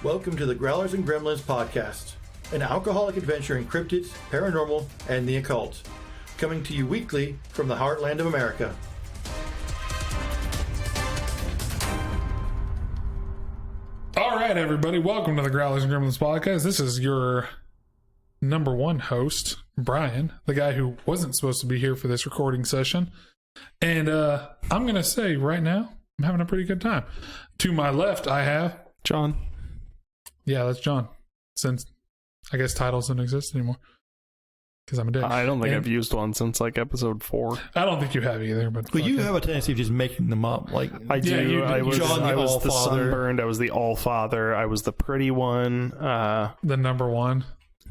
Welcome to the Growlers and Gremlins podcast, an alcoholic adventure in cryptids, paranormal, and the occult. Coming to you weekly from the heartland of America. All right, everybody. Welcome to the Growlers and Gremlins podcast. This is your number one host, Brian, the guy who wasn't supposed to be here for this recording session. And I'm going to say right now, I'm having a pretty good time. To my left, I have... John. Yeah, that's John. Since I guess titles don't exist anymore. Because I'm a dick. I don't think I've used one since like episode 4. I don't think you have either. But you have a tendency of just making them up. Like I do. you I was, John, I was the All-Father. sunburned. I was the all-father. I was the pretty one. the number one.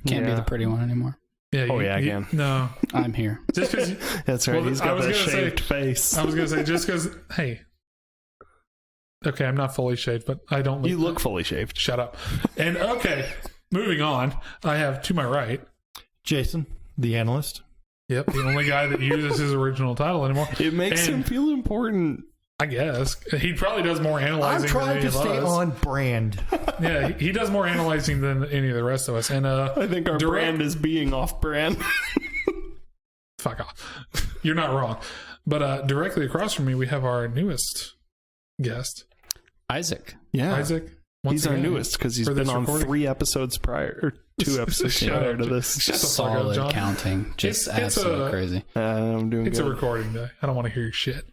Can't be Yeah. the pretty one anymore. Yeah. Oh, yeah, I can. No. I'm here. Just because... That's right. Well, He's I got was that gonna shaved say- face. I was going to say, just because... Hey. Okay, I'm not fully shaved, but I don't... You look fully shaved. Shut up. And okay, moving on. I have to my right... Jason, the analyst. Yep, the only guy that uses his original title anymore. It makes And- him feel important. I guess. He probably does more I'm analyzing than trying any to of stay us. on brand. Yeah, he does more analyzing than any of the rest of us. And I think our brand is being off-brand. Fuck off. You're not wrong. But directly across from me, we have our newest guest, Isaac. Yeah. Isaac. Once He's our again, newest because he's for been this on recording. 3 episodes prior, or 2 episodes Shut prior up, to this. Shut the fuck up, Solid John. counting. Just It's absolutely crazy. I'm doing It's good. a recording day. I don't want to hear your shit.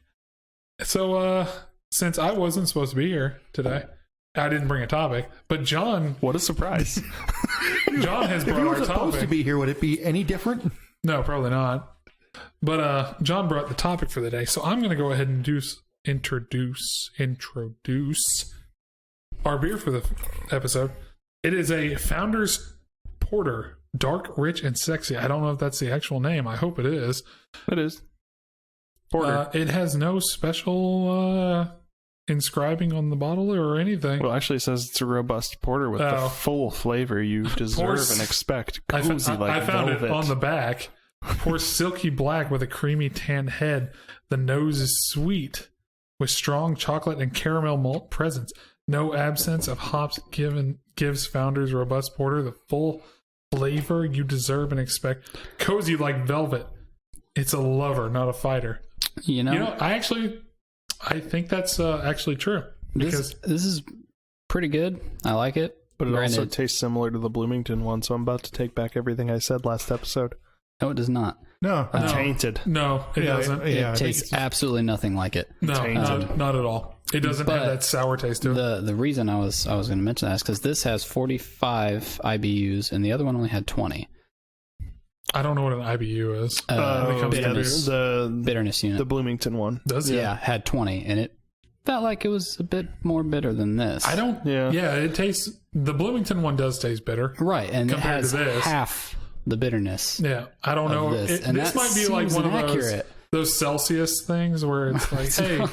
So, since I wasn't supposed to be here today, I didn't bring a topic, but John What a surprise. has If brought you were our supposed topic. to be here, would it be any different? No, probably not. But John brought the topic for the day, so I'm going to go ahead and introduce our beer for the episode. It is a Founders Porter, dark, rich, and sexy. I don't know if that's the actual name. I hope it is. It is. Porter. It has no special inscribing on the bottle or anything. Well, actually, it says it's a robust porter with the Oh. full flavor you deserve Course. and expect. I Cozy like found velvet. it on the back. Pour silky black with a creamy tan head. The nose is sweet with strong chocolate and caramel malt presence. No absence of hops gives Founders Robust Porter the full flavor you deserve and expect. Cozy like velvet. It's a lover, not a fighter. You know, I think that's actually true. Because this is pretty good. I like it. But it also Granted, tastes similar to the Bloomington one, so I'm about to take back everything I said last episode. no, it does not. No. No. Tainted. no, it doesn't. Yeah, I It think tastes absolutely nothing like it. No, tainted. not at all. It doesn't have But that sour taste to it. The reason I was going to mention that is because this has 45 IBUs and the other one only had 20. I don't know what an IBU is. Uh, when it comes to bitterness. beer. Bitterness unit. The Bloomington one. Does it? Yeah, had 20, and it felt like it was a bit more bitter than this. I don't. Yeah. Yeah, it tastes. The Bloomington one does taste bitter. Right, and it compared has to this. half the bitterness. Yeah, I don't know. Of this, and This that might be like seems one of inaccurate. those Celsius things where it's like, hey,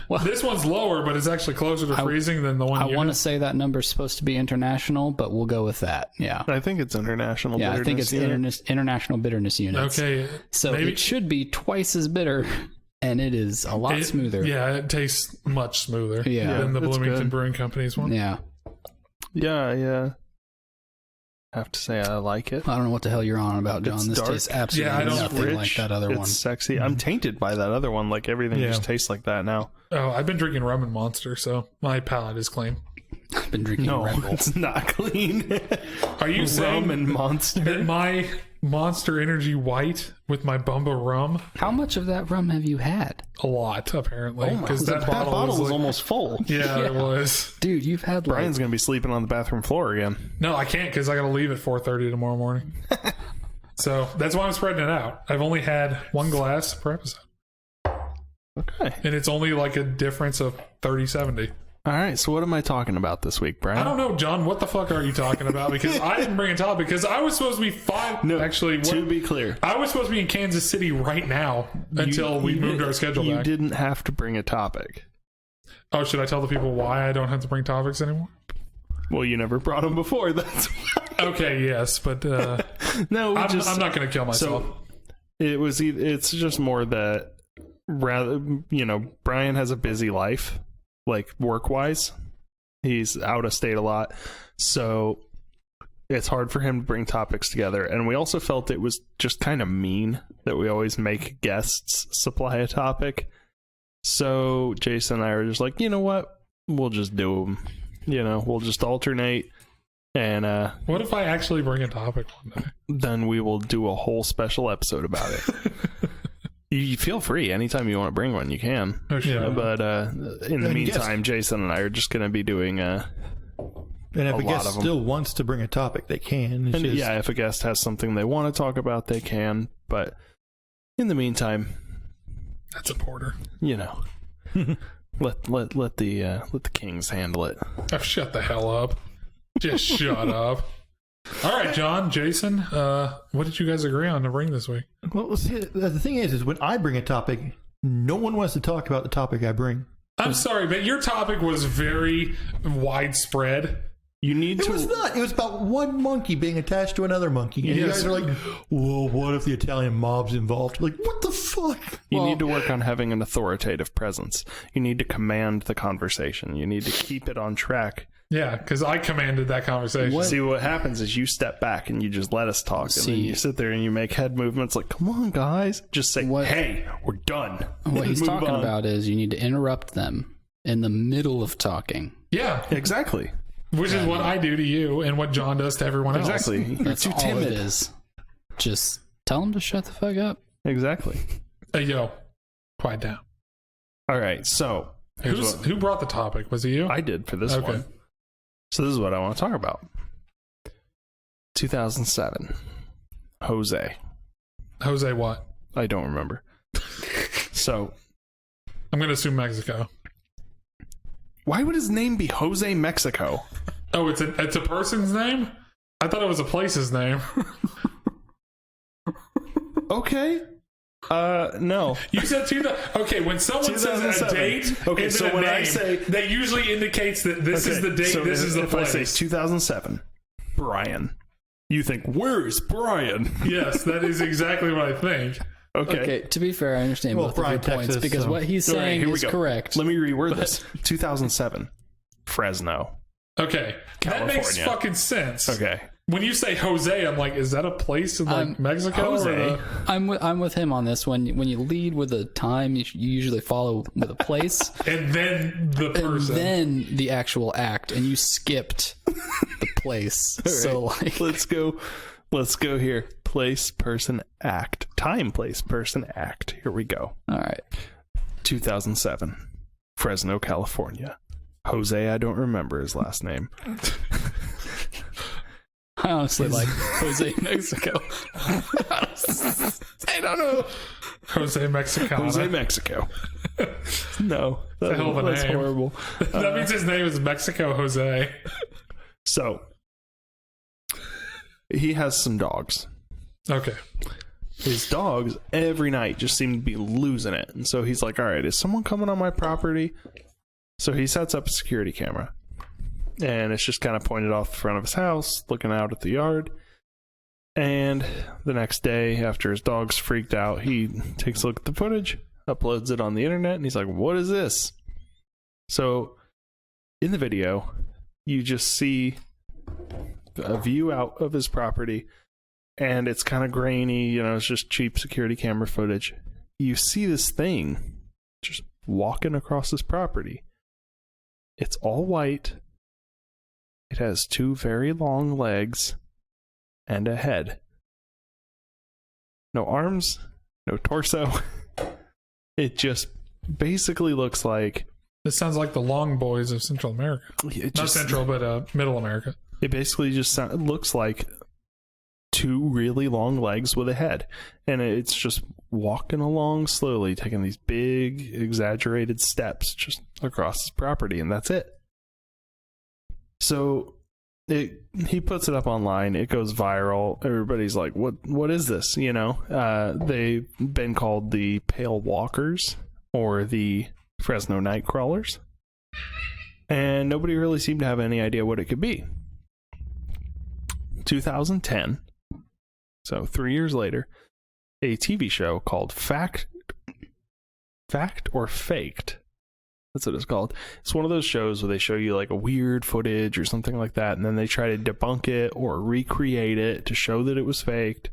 Well, this one's lower, but it's actually closer to freezing than the one I you want to have. say that number's supposed to be international, but we'll go with that. Yeah. I think it's international. Yeah, I think it's bitterness unit. international bitterness units. Okay, So maybe it should be twice as bitter, and it is a lot smoother. Yeah, it tastes much smoother Yeah. than the it's Bloomington good. Brewing Company's one. Yeah. Yeah. I have to say I like it. I don't know what the hell you're on about, John. It's This dark. tastes absolutely Yeah, I don't- nothing Rich. like that other it's one. sexy. I'm tainted by that other one. Like everything Yeah. just tastes like that now. Oh, I've been drinking rum and Monster, so my palate is clean. I've been drinking No, Red Bull. it's not clean. Are you saying Rum and that Monster. my Monster Energy White with my Bumba rum? How much of that rum have you had? A lot, apparently, because that bottle was like, almost full. yeah, it was. Dude, you've had like... Brian's gonna be sleeping on the bathroom floor again. No, I can't because I got to leave at 4:30 tomorrow morning. So that's why I'm spreading it out. I've only had one glass per episode, Okay. and it's only like a difference of 30-70. All right. So what am I talking about this week, Brian? I don't know, John. What the fuck are you talking about? Because I didn't bring a topic because I was supposed to be Actually, To be clear, I was supposed to be in Kansas City right now until we moved our schedule You back. didn't have to bring a topic. Oh, should I tell the people why I don't have to bring topics anymore? Well, you never brought them before. That's why. Okay, yes, but No, I'm not going to kill myself. So it's just more that rather, Brian has a busy life, like work wise, He's out of state a lot. So it's hard for him to bring topics together. And we also felt it was just kind of mean that we always make guests supply a topic. So Jason and I were just like, you know what? We'll just do them. We'll just alternate. And what if I actually bring a topic one day? Then we will do a whole special episode about it. You feel free. Anytime you want to bring one, you can. Oh, sure. But in the meantime, Jason and I are just going to be doing and if a guest still wants to bring a topic, they can. Yeah, if a guest has something they want to talk about, they can. But in the meantime, that's a porter. Let the kings handle it. Oh, shut the hell up. Just shut up. All right, John, Jason, what did you guys agree on to bring this week? Well, see, the thing is when I bring a topic, no one wants to talk about the topic I bring. I'm sorry, but your topic was very widespread. It was not. It was about one monkey being attached to another monkey. And you guys are like, well, what if the Italian mob's involved? Like, what the fuck? You need to work on having an authoritative presence. You need to command the conversation. You need to keep it on track. Yeah, because I commanded that conversation. See, what happens is you step back and you just let us talk. And then you sit there and you make head movements like, come on, guys. Just say, hey, we're done. What he's talking about is you need to interrupt them in the middle of talking. Yeah. Exactly. Which is what I do to you and what John does to everyone else. Exactly. You're too timid. All it is. Just tell them to shut the fuck up. Exactly. Hey, yo, quiet down. All right, so who brought the topic? Was it you? I did for this one. So this is what I want to talk about. 2007. Jose. Jose what? I don't remember. So I'm going to assume Mexico. Why would his name be Jose Mexico? Oh, it's a person's name? I thought it was a place's name. Okay. No. You said 2000. Okay, when someone says a date, okay, so when I say that usually indicates that this is the date, so this is the place. If I say 2007, Brian, you think, where's Brian? Yes, that is exactly what I think. Okay. To be fair, I understand both of your points because what he's saying is correct. Let me reword this. 2007, Fresno. Okay, California. That makes fucking sense. Okay. When you say Jose, I'm like, is that a place in Mexico? Jose. I'm with him on this. When you lead with a time, you usually follow with a place, and then the person, and then the actual act, and you skipped the place. Right. So like, let's go here. Place, person, act. Time, place, person, act. Here we go. All right. 2007, Fresno, California. Jose, I don't remember his last name. I honestly like Jose Mexico. I don't know. Jose Mexico. Jose Mexico. No. That's a hell of a name. Horrible. That means his name is Mexico Jose. So, he has some dogs. Okay. His dogs every night just seem to be losing it. And so he's like, all right, is someone coming on my property? So he sets up a security camera. And it's just kind of pointed off the front of his house, looking out at the yard. And the next day, after his dog's freaked out, he takes a look at the footage, uploads it on the internet, and he's like, what is this? So in the video, you just see a view out of his property. And it's kind of grainy, it's just cheap security camera footage. You see this thing just walking across his property. It's all white. It has two very long legs and a head. No arms, no torso. It just basically looks like... This sounds like the Long Boys of Central America. Not Central, but Middle America. It basically just looks like two really long legs with a head. And it's just walking along slowly, taking these big, exaggerated steps just across his property, and that's it. So he puts it up online. It goes viral. Everybody's like, what is this? They've been called the Pale Walkers or the Fresno Nightcrawlers. And nobody really seemed to have any idea what it could be. 2010, so 3 years later, a TV show called Fact or Faked That's what it's called. It's one of those shows where they show you like a weird footage or something like that, and then they try to debunk it or recreate it to show that it was faked.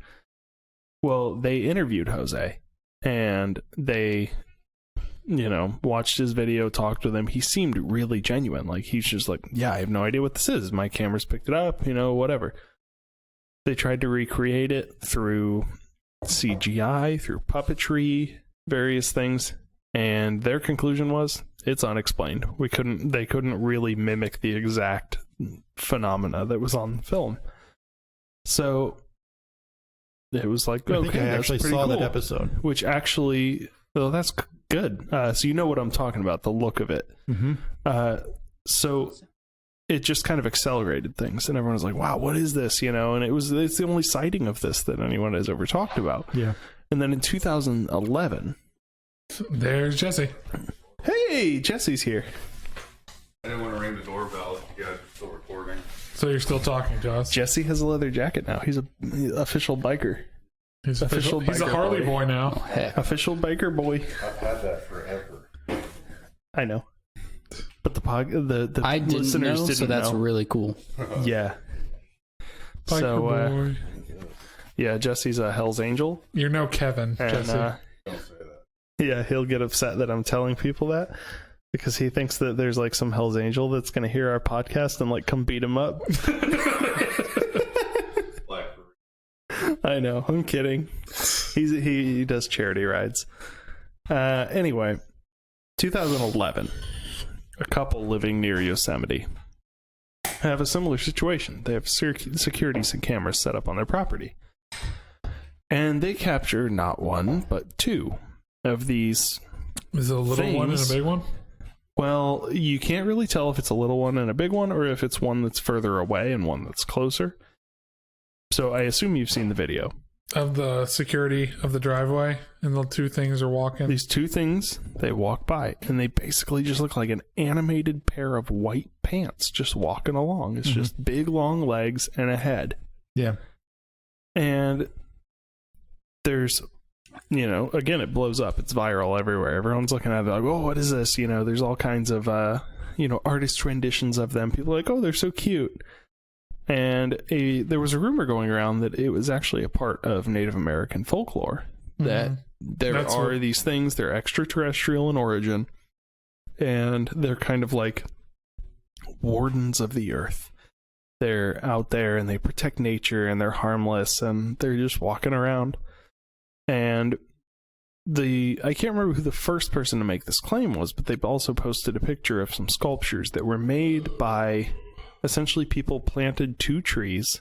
Well, they interviewed Jose, and they, watched his video, talked with him. He seemed really genuine. Like, he's just like, yeah, I have no idea what this is. My camera's picked it up, whatever. They tried to recreate it through CGI, through puppetry, various things, and their conclusion was it's unexplained. They couldn't really mimic the exact phenomena that was on film. So it was like, I think I actually saw cool. that episode. Which actually, well, that's good. So you know what I'm talking about, the look of it. Mm-hmm. So it just kind of accelerated things, and everyone was like, wow, what is this? And it's the only sighting of this that anyone has ever talked about. Yeah. And then in 2011, there's Jesse. Hey, Jesse's here. I didn't want to ring the doorbell if you guys are still recording. So you're still talking to us? Jesse has a leather jacket now. He's an official biker. He's official He's a biker Harley boy. boy now. Oh, heck. Official biker boy. I've had that forever. I know. But the I didn't listeners know, didn't so that's know. really cool. Yeah. Biker So, boy. yeah, Jesse's a Hell's Angel. You're no Kevin, And, Jesse. Don't say that. yeah, he'll get upset that I'm telling people that because he thinks that there's like some Hell's Angel that's going to hear our podcast and like come beat him up. I know, I'm kidding. He does charity rides. Anyway, 2011, a couple living near Yosemite have a similar situation. They have security cameras set up on their property, and they capture not one but two of these. Is it a little one and a things. big one? Well, you can't really tell if it's a little one and a big one, or if it's one that's further away and one that's closer. So I assume you've seen the video. Of the security of the driveway, and the two things are walking. These two things, they walk by, and they basically just look like an animated pair of white pants just walking along. It's just big, long legs and a head. Yeah. And there's, again, it blows up. It's viral everywhere. Everyone's looking at it like, oh, what is this? There's all kinds of, artist renditions of them. People are like, oh, they're so cute. And there was a rumor going around that it was actually a part of Native American folklore. That there are these things, they're extraterrestrial in origin, and they're kind of like wardens of the earth. They're out there and they protect nature, and they're harmless, and they're just walking around. And I can't remember who the first person to make this claim was, but they also posted a picture of some sculptures that were made by essentially people planted two trees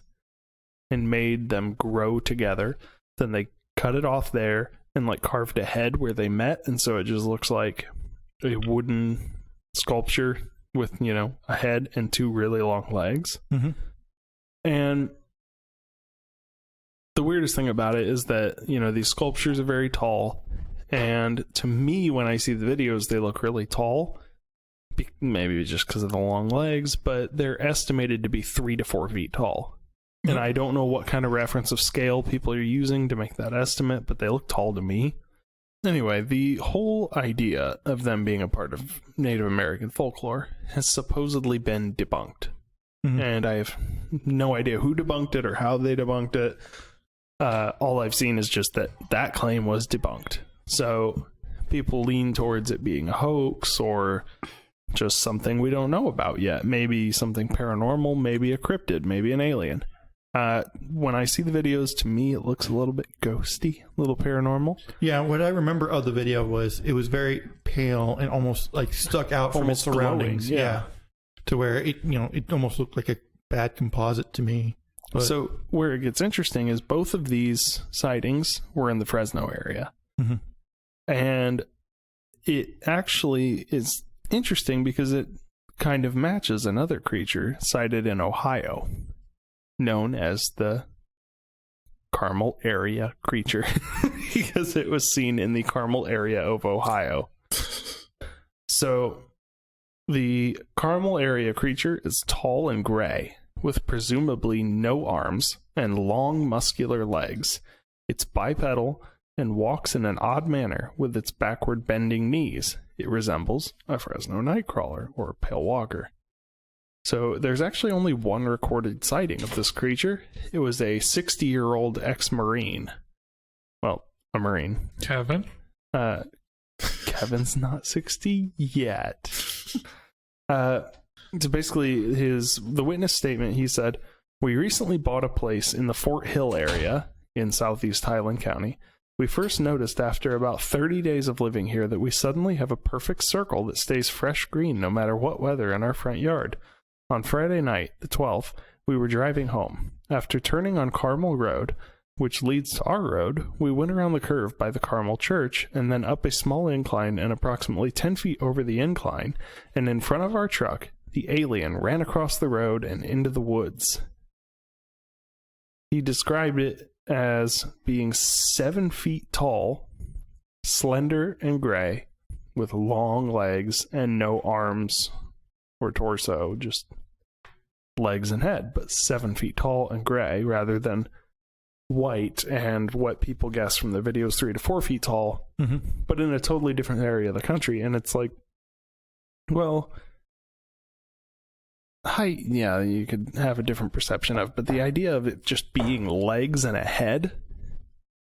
and made them grow together. Then they cut it off there and like carved a head where they met, and so it just looks like a wooden sculpture with a head and two really long legs. And the weirdest thing about it is that these sculptures are very tall, and to me, when I see the videos, they look really tall. Maybe just because of the long legs, but they're estimated to be 3 to 4 feet tall. And I don't know what kind of reference of scale people are using to make that estimate, but they look tall to me. Anyway, the whole idea of them being a part of Native American folklore has supposedly been debunked. And I have no idea who debunked it or how they debunked it. All I've seen is just that claim was debunked. So people lean towards it being a hoax or just something we don't know about yet. Maybe something paranormal, maybe a cryptid, maybe an alien. When I see the videos, to me, it looks a little bit ghosty, a little paranormal. Yeah, what I remember of the video was it was very pale and almost like stuck out from its Almost surroundings. glowing, yeah. To where it almost looked like a bad composite to me. But, So where it gets interesting is both of these sightings were in the Fresno area. And it actually is interesting because it kind of matches another creature sighted in Ohio, known as the Carmel area creature, because it was seen in the Carmel area of Ohio. So the Carmel area creature is tall and gray, with presumably no arms and long muscular legs. It's bipedal and walks in an odd manner with its backward bending knees. It resembles a Fresno Nightcrawler or pale walker. So there's actually only one recorded sighting of this creature. It was a 60-year-old ex-Marine. Well, a Marine. Kevin? Kevin's not 60 yet. So basically, the witness statement, he said, "We recently bought a place in the Fort Hill area in southeast Highland County. We first noticed after about 30 days of living here that we suddenly have a perfect circle that stays fresh green no matter what weather in our front yard. On Friday night, the 12th, we were driving home. After turning on Carmel Road, which leads to our road, we went around the curve by the Carmel Church and then up a small incline and approximately 10 feet over the incline, and in front of our truck, the alien ran across the road and into the woods." He described it as being 7 feet tall, slender and gray, with long legs and no arms or torso, just legs and head, but 7 feet tall and gray rather than white and what people guess from the video is 3 to 4 feet tall, but in a totally different area of the country. And it's like, well, height, yeah, you could have a different perception of, but the idea of it just being legs and a head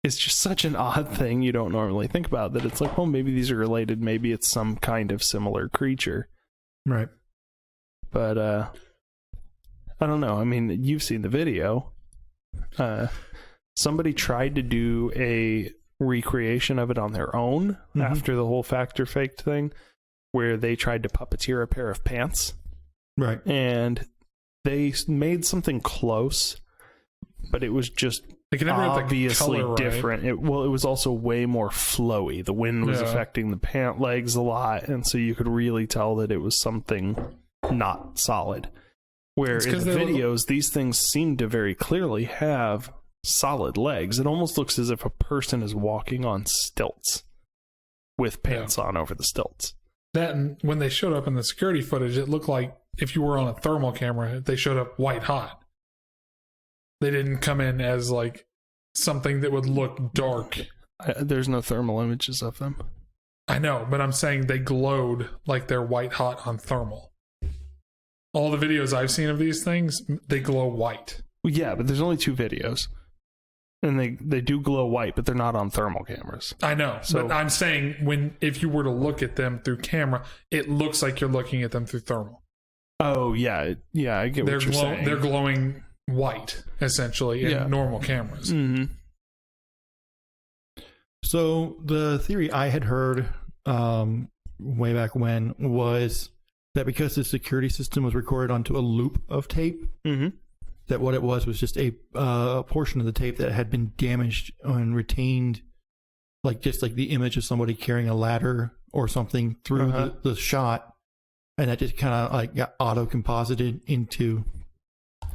is just such an odd thing you don't normally think about, that it's like, well, maybe these are related, maybe it's some kind of similar creature. Right. But I don't know. I mean, you've seen the video. Somebody tried to do a recreation of it on their own after the whole fact or faked thing, where they tried to puppeteer a pair of pants. Right. And they made something close, but it was just obviously different. It was also way more flowy. The wind was affecting the pant legs a lot, and so you could really tell that it was something not solid. Where in the videos, these things seem to very clearly have solid legs. It almost looks as if a person is walking on stilts with pants on over the stilts. That, and when they showed up in the security footage, it looked like if you were on a thermal camera, they showed up white hot. They didn't come in as like something that would look dark. There's no thermal images of them. I know, but I'm saying they glowed like they're white hot on thermal. All the videos I've seen of these things, they glow white. Well, yeah, but there's only 2 videos. And they do glow white, but they're not on thermal cameras. I know, but I'm saying if you were to look at them through camera, it looks like you're looking at them through thermal. Oh, yeah, I get what you're saying. They're glowing white, essentially, in normal cameras. Mm-hmm. So the theory I had heard way back when was that because the security system was recorded onto a loop of tape, that what it was just a portion of the tape that had been damaged and retained, like just like the image of somebody carrying a ladder or something through the shot, and that just kind of like got auto-composited into.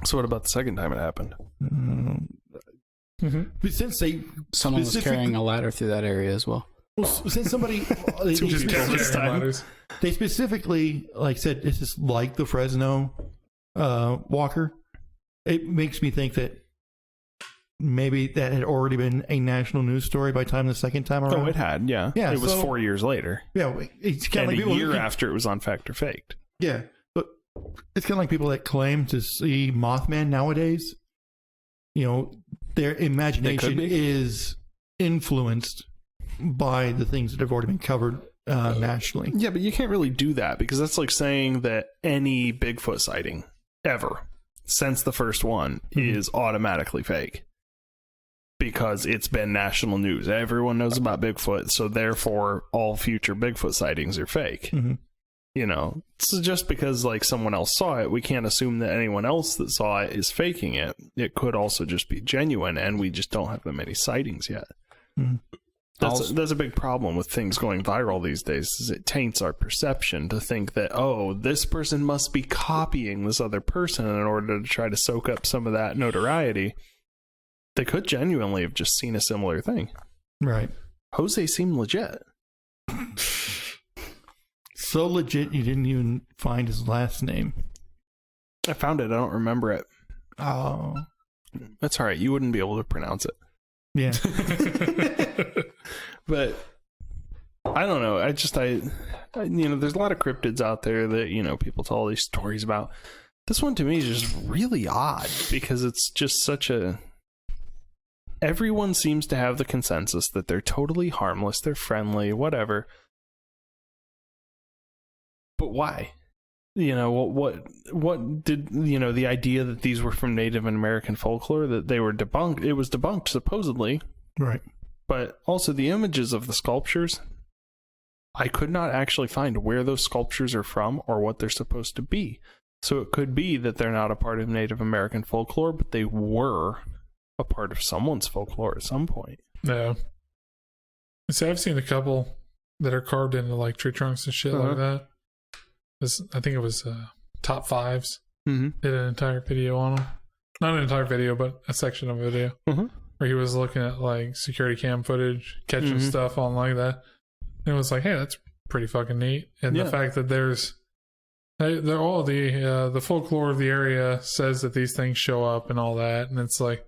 So what about the second time it happened? But since someone was carrying a ladder through that area as well. Well, since somebody they specifically like said this is like the Fresno walker, it makes me think that maybe that had already been a national news story by the time the second time around. Oh, it had, yeah. It was 4 years later. Yeah, it's kind of like a year after it was on Fact or Faked. Yeah, but it's kind of like people that claim to see Mothman nowadays. You know, their imagination is influenced by the things that have already been covered nationally. Yeah, but you can't really do that because that's like saying that any Bigfoot sighting ever since the first one is automatically fake because it's been national news. Everyone knows about Bigfoot, so therefore all future Bigfoot sightings are fake. You know, so just because like someone else saw it, we can't assume that anyone else that saw it is faking it. It could also just be genuine, and we just don't have that many sightings yet. That's a big problem with things going viral these days, is it taints our perception to think that, oh, this person must be copying this other person in order to try to soak up some of that notoriety. They could genuinely have just seen a similar thing. Right. Jose seemed legit. So legit you didn't even find his last name. I found it. I don't remember it. Oh. That's all right. You wouldn't be able to pronounce it. Yeah. But I don't know. There's a lot of cryptids out there that, people tell all these stories about. This one to me is just really odd because it's just such a... Everyone seems to have the consensus that they're totally harmless, they're friendly, whatever. But why? What did, the idea that these were from Native American folklore, that they were debunked, it was debunked supposedly. Right. But also the images of the sculptures, I could not actually find where those sculptures are from or what they're supposed to be. So it could be that they're not a part of Native American folklore, but they were a part of someone's folklore at some point. No. See, I've seen a couple that are carved into like tree trunks and shit like that. I think it was Top Fives. Mm-hmm. Did an entire video on them. Not an entire video, but a section of a video. Mm-hmm. Where he was looking at like security cam footage, catching stuff on like that. And it was like, hey, that's pretty fucking neat. And the fact that they're all the folklore of the area says that these things show up and all that. And it's like,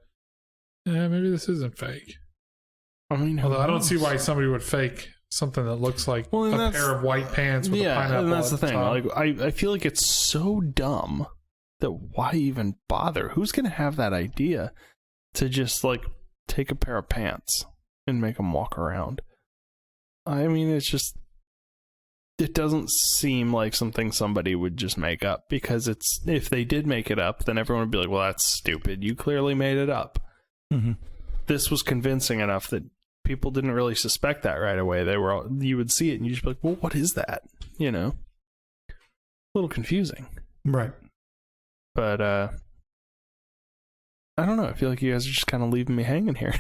maybe this isn't fake. I mean, although I don't see why somebody would fake something that looks like a pair of white pants with a pineapple. And that's the thing. Top. Like, I feel like it's so dumb that why even bother? Who's going to have that idea to just like take a pair of pants and make them walk around? I mean, it doesn't seem like something somebody would just make up, because if they did make it up, then everyone would be like, well, that's stupid. You clearly made it up. Mm-hmm. This was convincing enough that people didn't really suspect that right away. You would see it and you'd just be like, well, what is that? A little confusing. Right. But, I don't know. I feel like you guys are just kind of leaving me hanging here.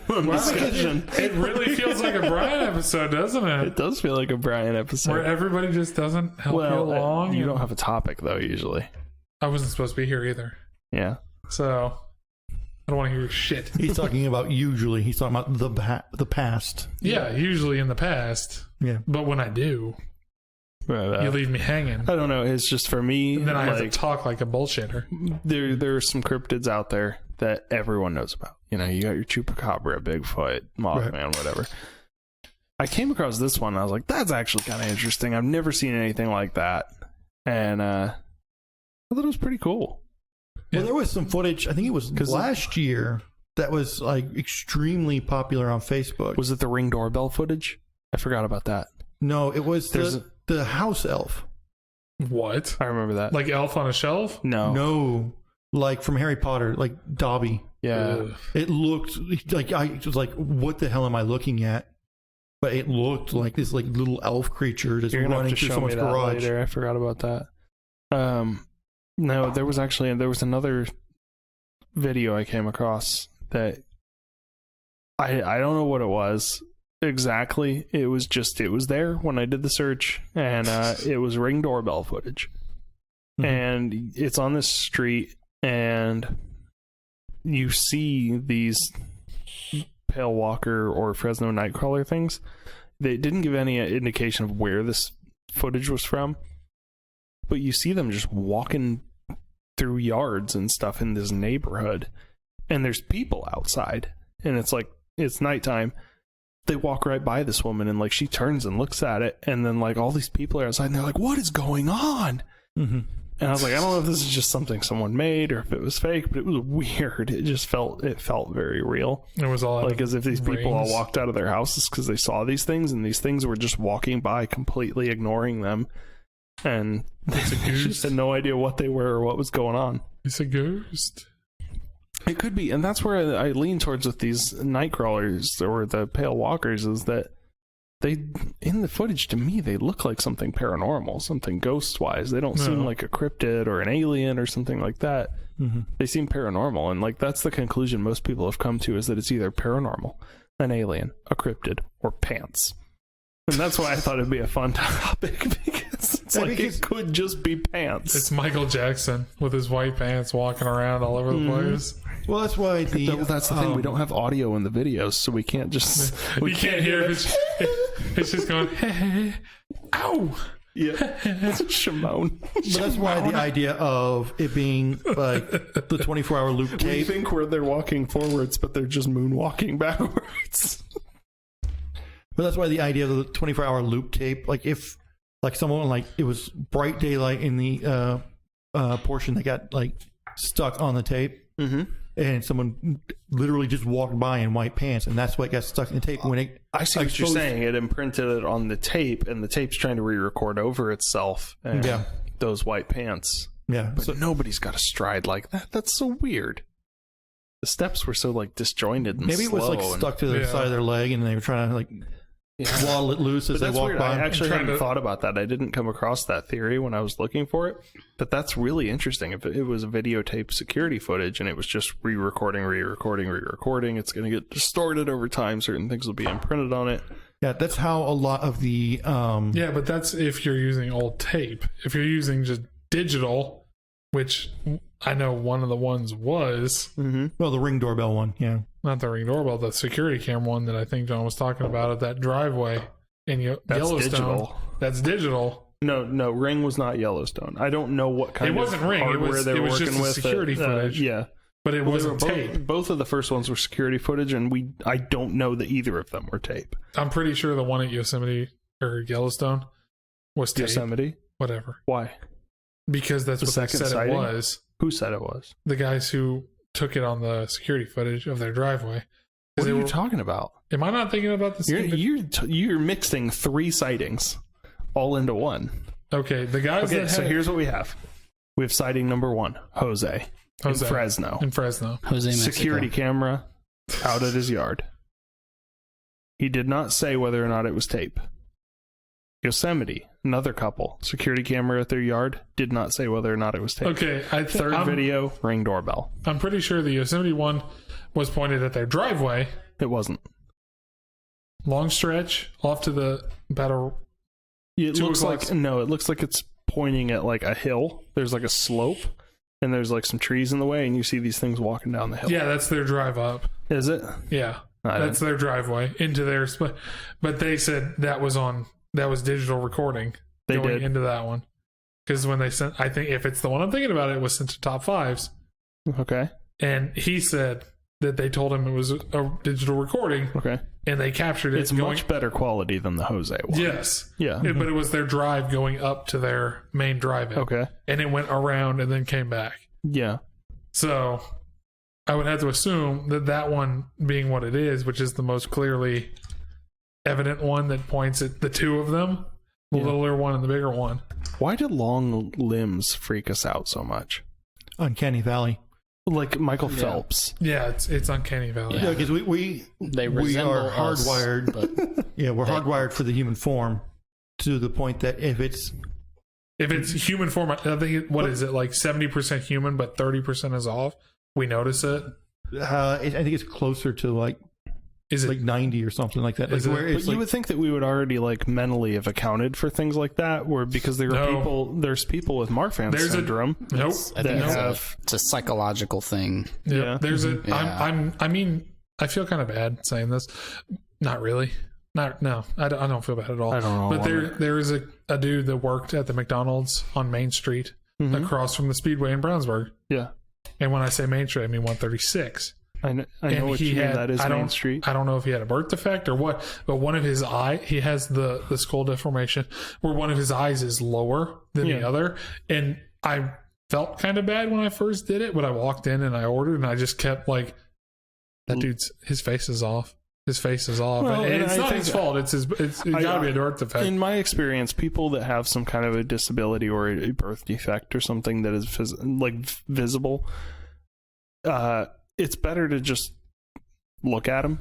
Discussion. It really feels like a Brian episode, doesn't it? It does feel like a Brian episode. Where everybody just doesn't help you along. You don't have a topic, though, usually. I wasn't supposed to be here either. Yeah. So, I don't want to hear your shit. He's talking about usually. He's talking about the past. Yeah, usually in the past. Yeah. But when I do, you leave me hanging. I don't know. It's just for me. And then I have to talk like a bullshitter. There are some cryptids out there that everyone knows about. You got your Chupacabra, Bigfoot, Mothman, whatever. I came across this one and I was like, that's actually kind of interesting. I've never seen anything like that. And I thought it was pretty cool. Well, there was some footage, I think it was last year, that was like extremely popular on Facebook. Was it the Ring doorbell footage? I forgot about that. No, it was the house elf. What? I remember that. Like Elf on a Shelf? No. Like from Harry Potter, like Dobby. Yeah. Ugh. It looked like, I was like, what the hell am I looking at? But it looked like this like little elf creature just running through someone's garage. Later. I forgot about that. No, there was another video I came across that I don't know what it was exactly. It was there when I did the search, and it was Ring doorbell footage. Mm-hmm. And it's on this street, and you see these Pale Walker or Fresno Nightcrawler things. They didn't give any indication of where this footage was from, but you see them just walking through yards and stuff in this neighborhood, and there's people outside, and it's nighttime. They walk right by this woman, and like she turns and looks at it, and then like all these people are outside, and they're like, what is going on? Mm-hmm. And I was like, I don't know if this is just something someone made or if it was fake, but it was weird. It felt very real. It was all like as if these people all walked out of their houses because they saw these things, and these things were just walking by, completely ignoring them. And they just had no idea what they were or what was going on. It's a ghost. It could be, and that's where I lean towards with these Nightcrawlers or the Pale Walkers, is that in the footage, to me, they look like something paranormal, something ghost-wise. They don't seem like a cryptid or an alien or something like that. Mm-hmm. They seem paranormal, and like that's the conclusion most people have come to, is that it's either paranormal, an alien, a cryptid, or pants. And that's why I thought it'd be a fun topic, because it's it could just be pants. It's Michael Jackson with his white pants walking around all over the place. Well, that's why that's the thing. We don't have audio in the videos, so we can't just... We can't hear it. It's just going, hey, ow! Yeah, Shimon. But that's why the idea of it being like the 24-hour loop We tape. think where they're walking forwards, but they're just moonwalking backwards. But that's why the idea of the 24-hour loop tape, like if like someone like it was bright daylight in the portion that got like stuck on the tape, and someone literally just walked by in white pants, and that's what got stuck in the tape when it. I see what you're saying. It imprinted it on the tape, and the tape's trying to re-record over itself. And Yeah. those white pants. Yeah, But so, nobody's got a stride like that. That's so weird. The steps were so like disjointed and maybe it was slow like and- stuck to the side of their leg, and they were trying to like waddle it loose as But they that's walked weird. by. I actually trying hadn't to- thought about that. I didn't come across that theory when I was looking for it. But that's really interesting. If it was a videotape security footage and it was just re-recording, it's going to get distorted over time. Certain things will be imprinted on it. Yeah, that's how a lot of the Yeah, but that's if you're using old tape. If you're using just digital, which I know one of the ones was well, the Ring doorbell one. Yeah, not the Ring doorbell, the security cam one that I think John was talking about at that driveway in That's Yellowstone. digital. That's digital. No, Ring was not Yellowstone. I don't know what kind It wasn't Ring. It hardware was- they it were was working just the with. security footage. Yeah. But it Well, they wasn't were tape. both of the first ones were security footage, and I don't know that either of them were tape. I'm pretty sure the one at Yosemite or Yellowstone was tape. Yosemite? Whatever. Why? Because that's The what they second said sighting? it was. Who said it was? The guys who took it on the security footage of their driveway. 'Cause What they are you were- talking about? Am I not thinking about this? You're mixing 3 sightings all into one. Okay, the guys Okay, that so had here's what we have. We have sighting number 1, Jose. In Fresno. In Fresno. Jose Mexico. Security camera out at his yard. He did not say whether or not it was tape. Yosemite, another couple. Security camera at their yard, did not say whether or not it was tape. Okay, Third video, Ring doorbell. I'm pretty sure the Yosemite one was pointed at their driveway, It wasn't. long stretch off to the battle. It 2 looks o'clock. like it looks like it's pointing at like a hill. There's like a slope, and there's like some trees in the way, and you see these things walking down the hill. Yeah, that's their drive up. Is it? Yeah, I that's their driveway into their. But they said that was digital recording. They going did. into that one because when they sent, I think if it's the one I'm thinking about, it was sent to top 5s, Okay. and he said that they told him it was a digital recording, Okay. and they captured it. It's much better quality than the Jose one. Yes. Yeah. But it was their drive going up to their main drive-in. Okay. And it went around and then came back. Yeah. So I would have to assume that one being what it is, which is the most clearly evident one that points at the 2 of them, the littler one and the bigger one. Why do long limbs freak us out so much? Uncanny Valley. Like Michael Phelps. Yeah, it's Uncanny Valley. Yeah, because we resemble are us, hardwired. but Yeah, we're hardwired for the human form to the point that if it's human form, I think, what is it, like 70% human, but 30% is off? We notice it. I think it's closer to like Is it 90 or something like that. Like Is it- where But it's you like, would think that we would already like mentally have accounted for things like that, where because there are No. there's people with Marfan There's a- syndrome. Nope. I that think have it's a psychological thing. Yeah. There's a. Yeah. I mean, I feel kind of bad saying this. Not really. No, I don't feel bad at all. I don't know. But there is a dude that worked at the McDonald's on Main Street across from the Speedway in Brownsburg. Yeah, And when I say Main Street, I mean 136. I know And what he you mean. had, That is I don't, Main Street. I don't know if he had a birth defect or what, but one of his he has the skull deformation where one of his eyes is lower than the other. And I felt kind of bad when I first did it, but I walked in and I ordered and I just kept like, that dude's, his face is off. His face is off. Well, and and it's I not think- his fault. It's gotta be a birth defect. In my experience, people that have some kind of a disability or a birth defect or something that is visible, it's better to just look at them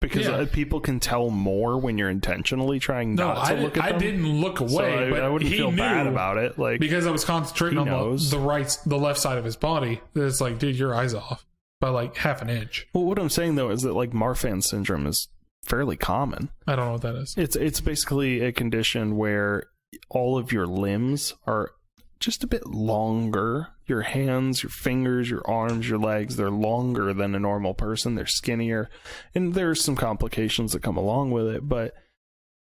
because Yeah. people can tell more when you're intentionally trying not to look at them. I didn't look away, So but I wouldn't he feel knew bad about it. Like because I was concentrating he on knows. the left side of his body. That it's like, dude, your eye's off by like half an inch. well, what I'm saying though is that like Marfan syndrome is fairly common. I don't know what that is. It's basically a condition where all of your limbs are just a bit longer. Your hands, your fingers, your arms, your legs, they're longer than a normal person. They're skinnier. And there's some complications that come along with it, but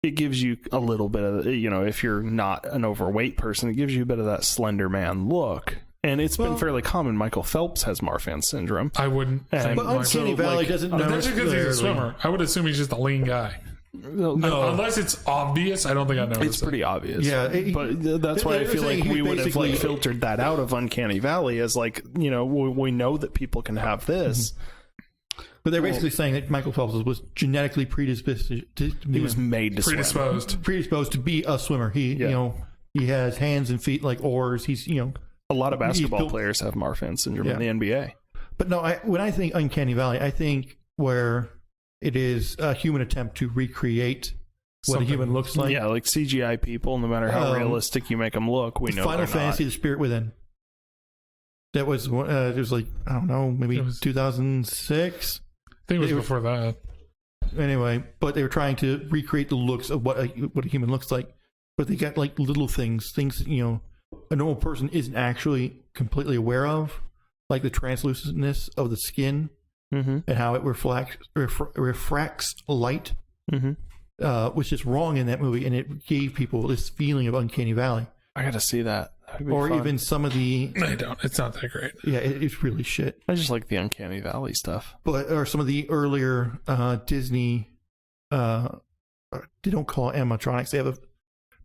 it gives you a little bit of, if you're not an overweight person, it gives you a bit of that slender man look. And it's been fairly common. Michael Phelps has Marfan syndrome. I wouldn't. And, But Uncanny Valley doesn't know. That's because he's a swimmer. I would assume he's just a lean guy. No, Unless it's obvious, I don't think I know. it's pretty obvious. Yeah, but that's why I feel like we would have basically filtered that out of Uncanny Valley as we know that people can have this. But they're basically saying that Michael Phelps was genetically predisposed He was made to predisposed to be a swimmer. He he has hands and feet like oars. He's a lot of basketball players have Marfan syndrome in the NBA. But no, when I think Uncanny Valley, I think where it is a human attempt to recreate what a human looks like. Yeah, like CGI people, no matter how realistic you make them look, we know Final Fantasy: The Spirit Within. That was it was like, I don't know, maybe 2006. I think it was before that. Anyway, but they were trying to recreate the looks of what a human looks like, but they got like little things a normal person isn't actually completely aware of, like the translucentness of the skin and how it refracts light, which is wrong in that movie, and it gave people this feeling of Uncanny Valley. I got to see that. Or fun. Even some of the... I don't. It's not that great. Yeah, it's really shit. I just like the Uncanny Valley stuff. Or some of the earlier Disney... they don't call it animatronics. They have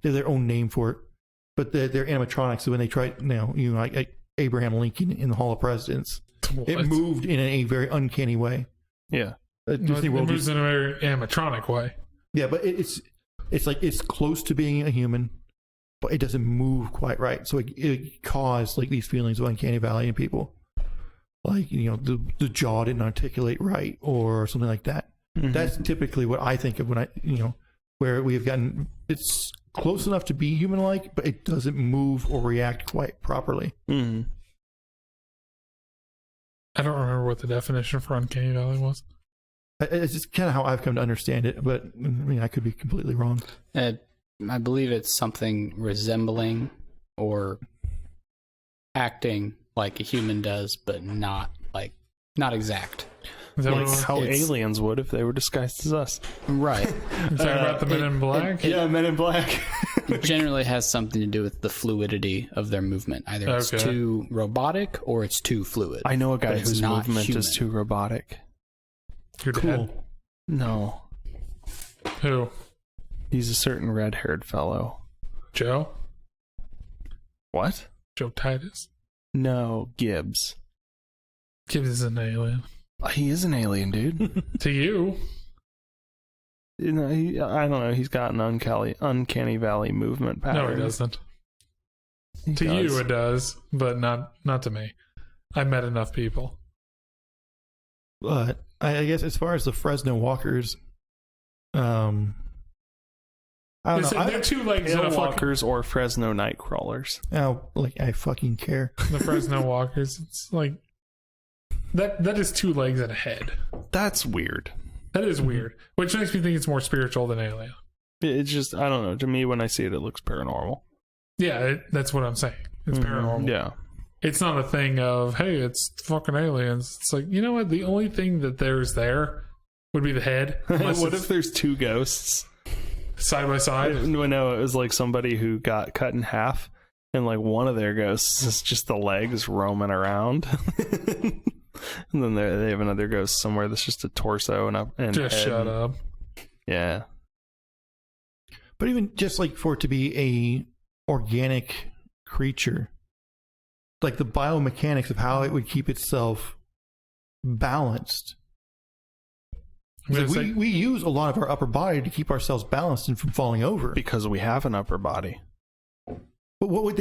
their own name for it. But they're animatronics. So when they tried... like Abraham Lincoln in the Hall of Presidents. What? It moved in a very uncanny way. Yeah. Disney World moves in a very animatronic way. Yeah, but it's like it's close to being a human, but it doesn't move quite right. So it caused like these feelings of Uncanny Valley in people. Like, the jaw didn't articulate right or something like that. Mm-hmm. That's typically what I think of when where we have gotten, it's close enough to be human-like, but it doesn't move or react quite properly. Mm-hmm. I don't remember what the definition for Uncanny Valley was. It's just kind of how I've come to understand it, but I could be completely wrong. I believe it's something resembling or acting like a human does, but not exact. Is that like how aliens would if they were disguised as us. Right. You're talking about the Men in Black? Men in Black. It generally has something to do with the fluidity of their movement. Either it's too robotic or it's too fluid. I know a guy whose movement is too robotic. You're dead. No. Who? He's a certain red-haired fellow. Joe? What? Joe Titus? No, Gibbs. Gibbs is an alien. He is an alien, dude. To you. I don't know. He's got an uncanny valley movement pattern. No, he doesn't. You, it does, but not to me. I met enough people. But I guess as far as the Fresno walkers, I don't know. They're two legs Pale walkers or Fresno Nightcrawlers. I fucking care. The Fresno walkers. It's like that is two legs and a head. That's weird. That is weird. Which makes me think it's more spiritual than alien. It's just, I don't know. To me, when I see it, it looks paranormal. Yeah, that's what I'm saying. It's paranormal. Yeah. It's not a thing of, hey, it's fucking aliens. It's like, you know what? The only thing that there would be the head. What if there's two ghosts? Side by side? No, it was like somebody who got cut in half, and like one of their ghosts is just the legs roaming around. And then they have another ghost somewhere that's just a torso and just head. Shut up. Yeah. But even just like for it to be a organic creature, like the biomechanics of how it would keep itself balanced. Like we use a lot of our upper body to keep ourselves balanced and from falling over. Because we have an upper body. But what would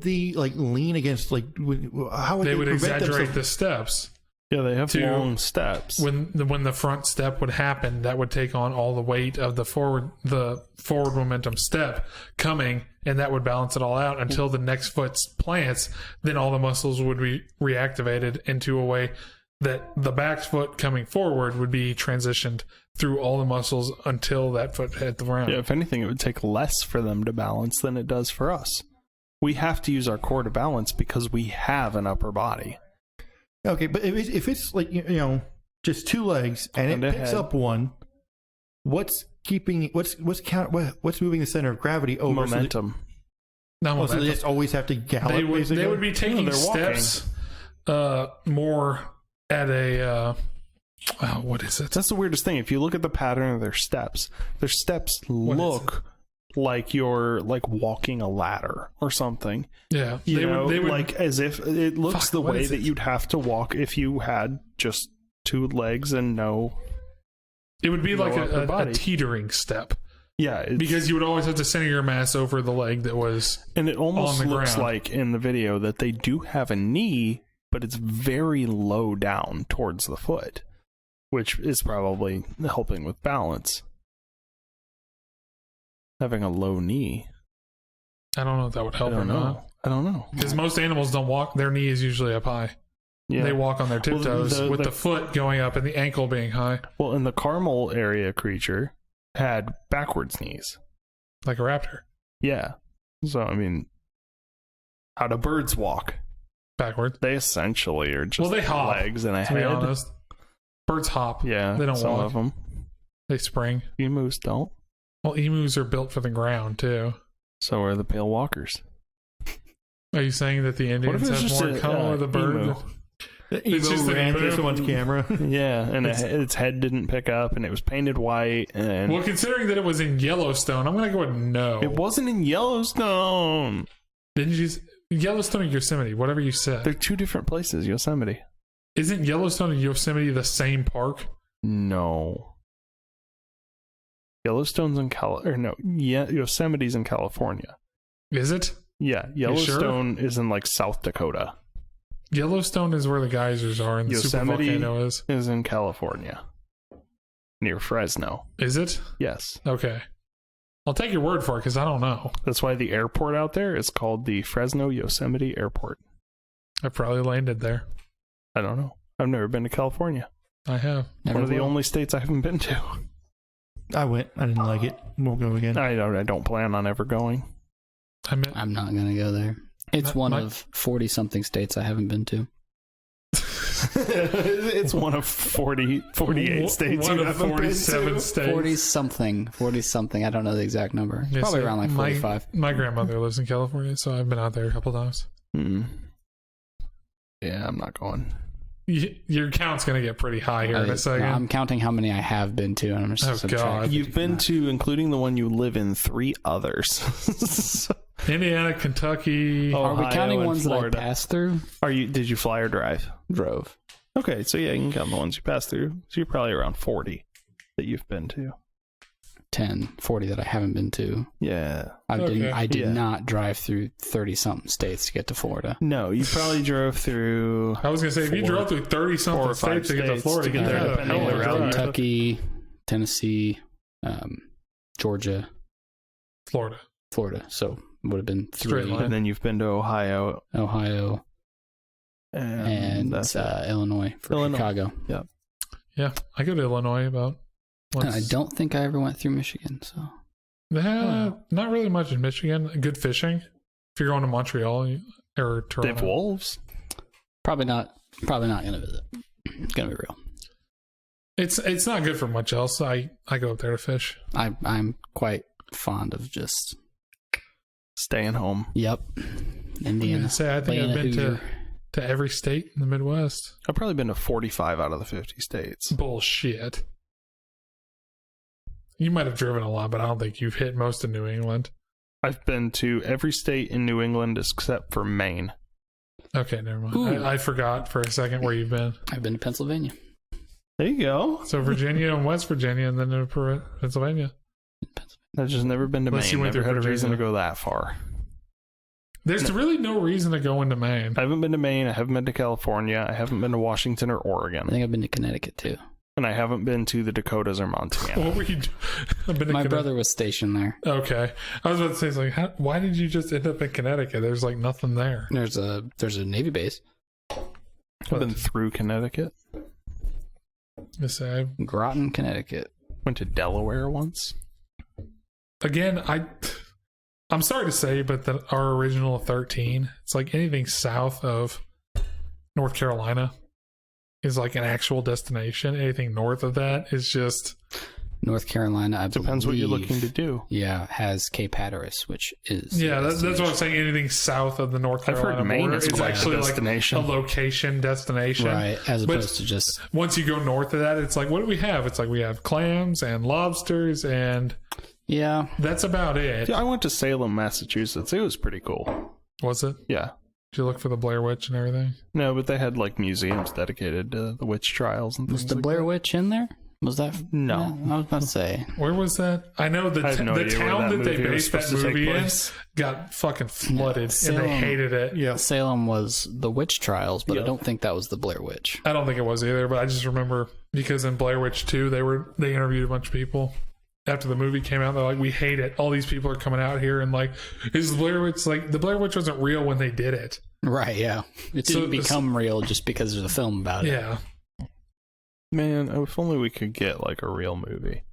they like lean against? Like, how would they would exaggerate the steps? Yeah, they have long steps. When the front step would happen, that would take on all the weight of the forward momentum step coming, and that would balance it all out until the next foot plants. Then all the muscles would be reactivated into a way that the back foot coming forward would be transitioned through all the muscles until that foot hit the ground. Yeah, if anything, it would take less for them to balance than it does for us. We have to use our core to balance because we have an upper body. Okay, but if it's like, just two legs and it picks up one, what's keeping what's moving the center of gravity over? Momentum. No, So they just always have to gallop. they would be taking they're steps more at a what is it? That's the weirdest thing. If you look at the pattern of their steps look like you're like walking a ladder or something. Yeah, They would like as if it looks the way that you'd have to walk if you had just 2 legs and no. It would be like a a teetering step. Yeah, Because you would always have to center your mass over the leg that was and it almost on the looks ground. like in the video that they do have a knee, but it's very low down towards the foot, which is probably helping with balance. Having a low knee. I don't know if that would help or not. I don't know. Because most animals don't walk, their knee is usually up high. Yeah. They walk on their tiptoes with the foot going up and the ankle being high. Well, in the caramel area creature had backwards knees. Like a raptor. Yeah. So, I mean, how do birds walk? Backward. They essentially are just they hop, legs and a To be head. honest. Birds hop. Yeah, They don't some walk. of them. They spring. Emus don't. Well, emus are built for the ground, too. So are the pale walkers. Are you saying that the What if Indians it's have just more color of the bird? emu? It's just ran an through emu. someone's camera. Yeah, and its head didn't pick up, and it was painted white, and Well, considering that it was in Yellowstone, I'm going to go with no. it wasn't in Yellowstone. Didn't you? Yellowstone or Yosemite, whatever you said. They're 2 different places. Yosemite. Isn't Yellowstone and Yosemite the same park? No. Yellowstone's in Yosemite's in California. Is it? Yeah, You sure? Yellowstone is in like South Dakota. Yellowstone is where the geysers are and the Yosemite supervolcano is in California, near Fresno. Is it? Yes, Okay. I'll take your word for it because I don't know. that's why the airport out there is called the Fresno Yosemite Airport. I probably landed there. I don't know. I've never been to California. I have. Never One of the will. only states I haven't been to. I went. I didn't like it. Won't go again. I don't plan on ever going. I'm not going to go there. It's one of 40-something states I haven't been to. It's one of 48 states. One you of haven't been 47 to. states. 40-something. I don't know the exact number. Yes, Probably sir. around like 45. My grandmother lives in California, so I've been out there a couple times. Mm. Yeah, I'm not going. Your count's going to get pretty high here in a second. I'm counting how many I have been to, and I'm just Oh, subtracting God. 50 You've from been that. to, including the one you live in, 3 others. Indiana, Kentucky. Oh. Are we Ohio counting and ones Florida. that I passed through? Did you fly or drive? Drove. Okay, so yeah, you can count the ones you passed through. So you're probably around 40 that you've been to. 40 that I haven't been to. Yeah. I Okay. did Yeah. not drive through 30-something states to get to Florida. No, you probably drove through. I was going to say, if you 4 drove through 30 4 something or 5 states to get to states Florida, to get you there, got a depending hell of on a the route. drive. Kentucky, Tennessee, Georgia, Florida. So would have been Straight 3. line. And then you've been to Ohio Ohio, and that's it. Illinois for Illinois. Chicago. Yeah, I go to Illinois about once. And I don't think I ever went through Michigan. So Not really much in Michigan. Good fishing. If you're going to Montreal or Toronto. They have wolves. probably not going to visit. It's going to be real. It's not good for much else. I go up there to fish. I'm quite fond of just Staying home. Indiana. I'm gonna say I think I've been Hoosier. to every state in the Midwest. I've probably been to 45 out of the 50 states. Bullshit. You might have driven a lot, but I don't think you've hit most of New England. I've been to every state in New England except for Maine. Okay, never mind. Ooh. I forgot for a second where you've been. I've been to Pennsylvania. There you go. So Virginia and West Virginia, and then to Pennsylvania. I've just never been to Unless you Maine. went Never through had a reason to Virginia. go that far. There's really no reason to go into Maine. I haven't been to Maine. I haven't been to California. I haven't been to Washington or I Oregon. think I've been to Connecticut too. And I haven't been to the Dakotas or Montana. What were you doing? I've been to My Connecticut. brother was stationed there. Okay. I was about to say, it's like, why did you just end up in Connecticut? There's like nothing there. There's a Navy base. I've been through Connecticut. Let's say, Groton, Connecticut. Went to Delaware once. again, I'm sorry to say, but our original 13, it's like anything south of North Carolina is like an actual destination. Anything north of that is just North Carolina, I Depends what you're looking to do. Yeah, has Cape Hatteras, which is that's what I'm saying. Anything south of the North Carolina I've heard Maine border is is quite a actually destination. like a location destination, right, as opposed to just once you go north of that, it's like, what do we have? It's like we have clams and lobsters, and that's about it. Yeah, I went to Salem, Massachusetts. It was pretty cool. Was it? Yeah. Did you look for the Blair Witch and everything? No, but they had like museums dedicated to the witch trials and things. Was the like Blair that. Witch in there? Was that No. I was about to say. Where was that? I know the I have no the idea where town that that they movie was based that supposed to take movie in place. got fucking flooded, and Salem. they hated it. Yeah. Salem was the witch trials, but Yeah. I don't think that was the Blair Witch. I don't think it was either, but I just remember because in Blair Witch 2, they interviewed a bunch of people after the movie came out. They're like, we hate it. All these people are coming out here and like, is the Blair Witch like the Blair Witch wasn't real when they did it? Right, yeah. It didn't become real just because there's a film about it. Yeah. Man, if only we could get like a real movie.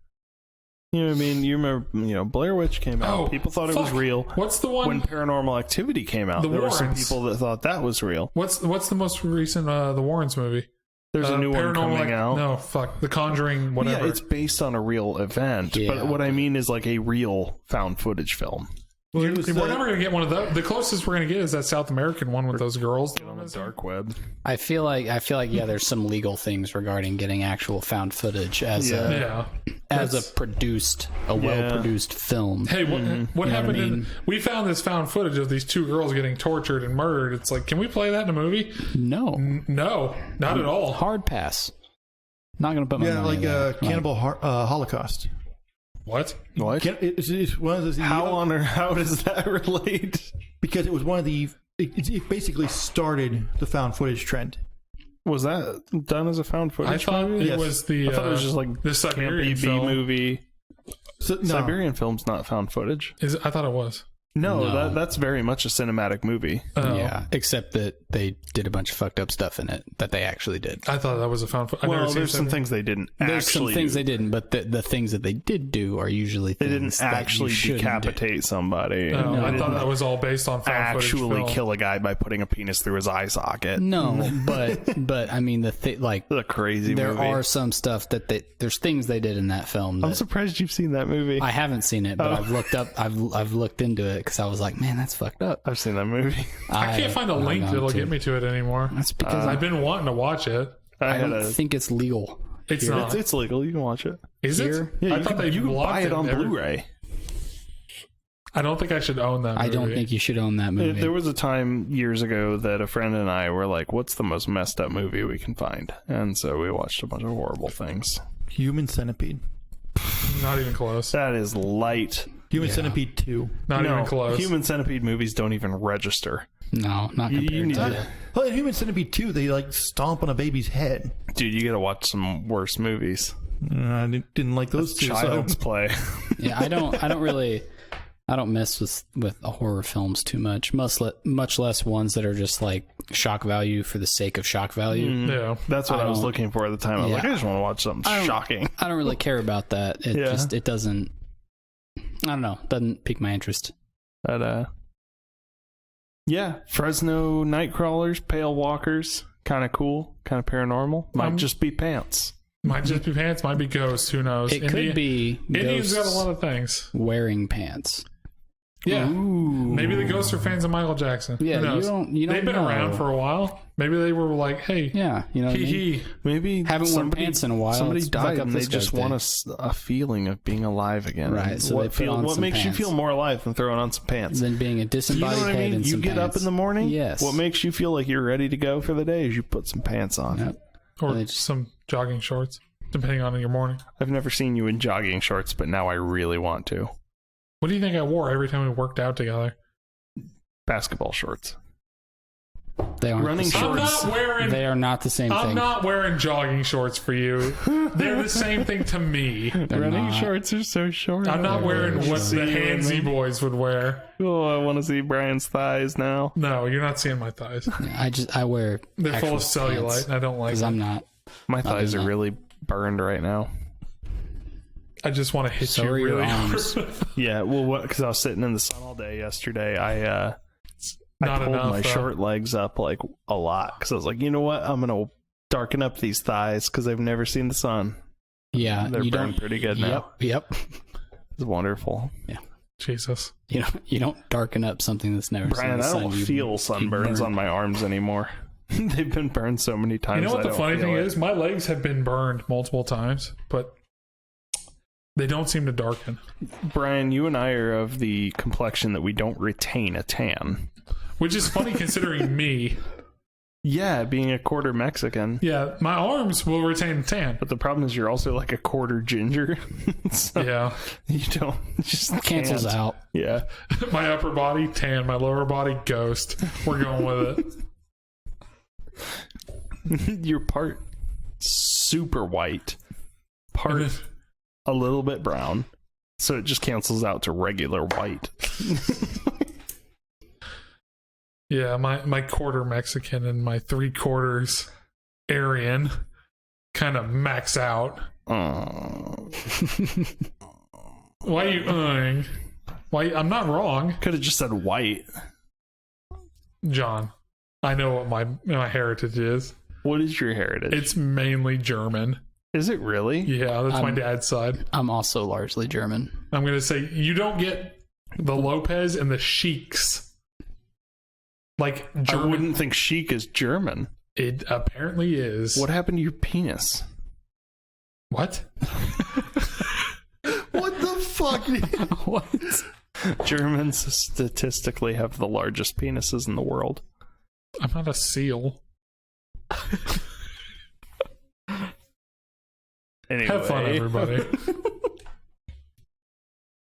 You know what I mean? You remember, Blair Witch came out. Oh, People thought it was fuck. real. What's the one? When Paranormal Activity came out, The there were some Warrens. people that thought that was real. What's the most recent the Warrens movie? There's a new one coming out. No, fuck. The Conjuring, whatever. Yeah, it's based on a real event. Yeah. But what I mean is like a real found footage film. we're It was, never going to get one of those. The closest we're going to get is that South American one with those girls. On the dark web. I feel like yeah, there's some legal things regarding getting actual found footage as Yeah. a well-produced film. Hey, what You know happened? what I mean? We found this found footage of these two girls getting tortured and murdered. It's like, can we play that in a movie? No, No, not at all. hard pass. Not gonna put my Yeah, money like there. Cannibal Holocaust. What? What? It's one of those. How does that relate? Because it was one of the. It basically started the found footage trend. Was that done as a found I footage thought movie? it Yes. was the. I thought it was just like the Siberian campy B film. movie. So, no, Siberian film's not found footage. I thought it was. No, that's very much a cinematic movie. Oh. Yeah, except that they did a bunch of fucked up stuff in it that they actually did. I thought that was a found footage. Well, there's some things they didn't There's some actually things do. they didn't, but the things that they did do are usually They things didn't that actually you shouldn't do. decapitate somebody. No, They I thought didn't that was all based on found footage actually film. kill a guy by putting a penis through his eye socket. No, but I mean like It's a crazy there movie. are some stuff that there's things they did in that film I'm that surprised you've seen that movie. I haven't seen it, but I've looked into it because I was like, man, that's fucked up. I've seen that movie. I can't find a link I'm that'll to. get me to it anymore. That's because I've been wanting to watch it. I had don't think it's legal. It's Here. not. it's legal. You can watch it. Is it? Here? Yeah, I thought they you can blocked buy it on every- Blu-ray. I don't think I should own that movie. I don't think you should own that movie. There was a time years ago that a friend and I were like, what's the most messed up movie we can find? And so we watched a bunch of horrible things. Human Centipede. Not even close. That is light. Human Centipede 2. Not even close. Human Centipede movies don't even register. No, not You compared need to to- Well, in Human Centipede 2, they like stomp on a baby's head. Dude, you gotta watch some worse movies. I didn't like those two. Child's So. Play. Yeah, I don't mess with horror films too much. Much less ones that are just like shock value for the sake of shock value. Yeah. That's what I was don't- looking for at the time. I was Yeah. like, I just want to watch something shocking. I don't really care about that. It doesn't. I don't know. Doesn't pique my interest. But yeah, Fresno Nightcrawlers, Pale Walkers, kind of cool, kind of paranormal. Might just be pants. Might just be pants, might be ghosts, who knows? It could be Indians got a ghosts lot of things. wearing pants. Yeah. Ooh. Maybe the ghosts are fans of Michael Jackson. Yeah, Who knows? you don't They've been know. around for a while. Maybe they were like, hey, Yeah, you know what I hee mean? hee. Maybe Haven't worn pants in a while. Somebody Let's fuck died up and they this just guy's want day. a feeling of being alive again. Right, so they put on what some makes you pants. feel more alive than throwing on some pants? Then being a You know disembodied what I head mean? and You some get up pants. in the morning. Yes. What makes you feel like you're ready to go for the day is you put some pants on. Yep. Or They some jogging shorts, depending on your morning. I've never seen you in jogging shorts, but now I really want to. What do you think I wore every time we worked out together? Basketball shorts. They aren't Running the same. I'm shorts. not wearing. They are not the same I'm thing. not wearing jogging shorts for you. They're the same thing to me. They're Running not. shorts are so short. I'm not They're wearing really what short. the See you in handsy them. boys would wear. Oh, I want to see Brian's thighs now. No, you're not seeing my thighs. I wear. They're full of cellulite, and I don't like because it. I'm not. My thighs than are that. really burned right now. I just want to hit So you are your really arms. hard. Yeah, well, because I was sitting in the sun all day yesterday, I Not pulled enough. my short legs up like a lot because I was like, you know what? I'm gonna darken up these thighs because they've never seen the sun. Yeah, They're you burned don't. pretty good now. Yep. It's wonderful. Jesus. You don't darken up something that's never Brian, seen I the don't sun. You feel sunburns burn. on my arms anymore. They've been burned so many times. You know what I the don't funny feel thing it. is? My legs have been burned multiple times, but they don't seem to darken. Brian, you and I are of the complexion that we don't retain a tan. Which is funny considering me. Yeah, being a quarter Mexican. Yeah, my arms will retain tan. But the problem is you're also like a quarter ginger. So Yeah. you don't just Cancels can't. out. Yeah. My upper body, tan. My lower body, ghost. We're going with it. You're part super white, part a little bit brown. So it just cancels out to regular white. Yeah, my quarter Mexican and my 3/4 Aryan kind of max out. Oh. Why are you Why? I'm not wrong, Could have just said white. John. I know what my heritage is. What is your heritage? It's mainly German. Is it really? Yeah, that's my dad's side. I'm also largely German. I'm going to say you don't get the Lopez and the Sheiks. Like I German. wouldn't think chic is German. It apparently is. What happened to your penis? What? What the fuck? What? Germans statistically have the largest penises in the world. I'm not a seal. Anyway. Have fun, everybody.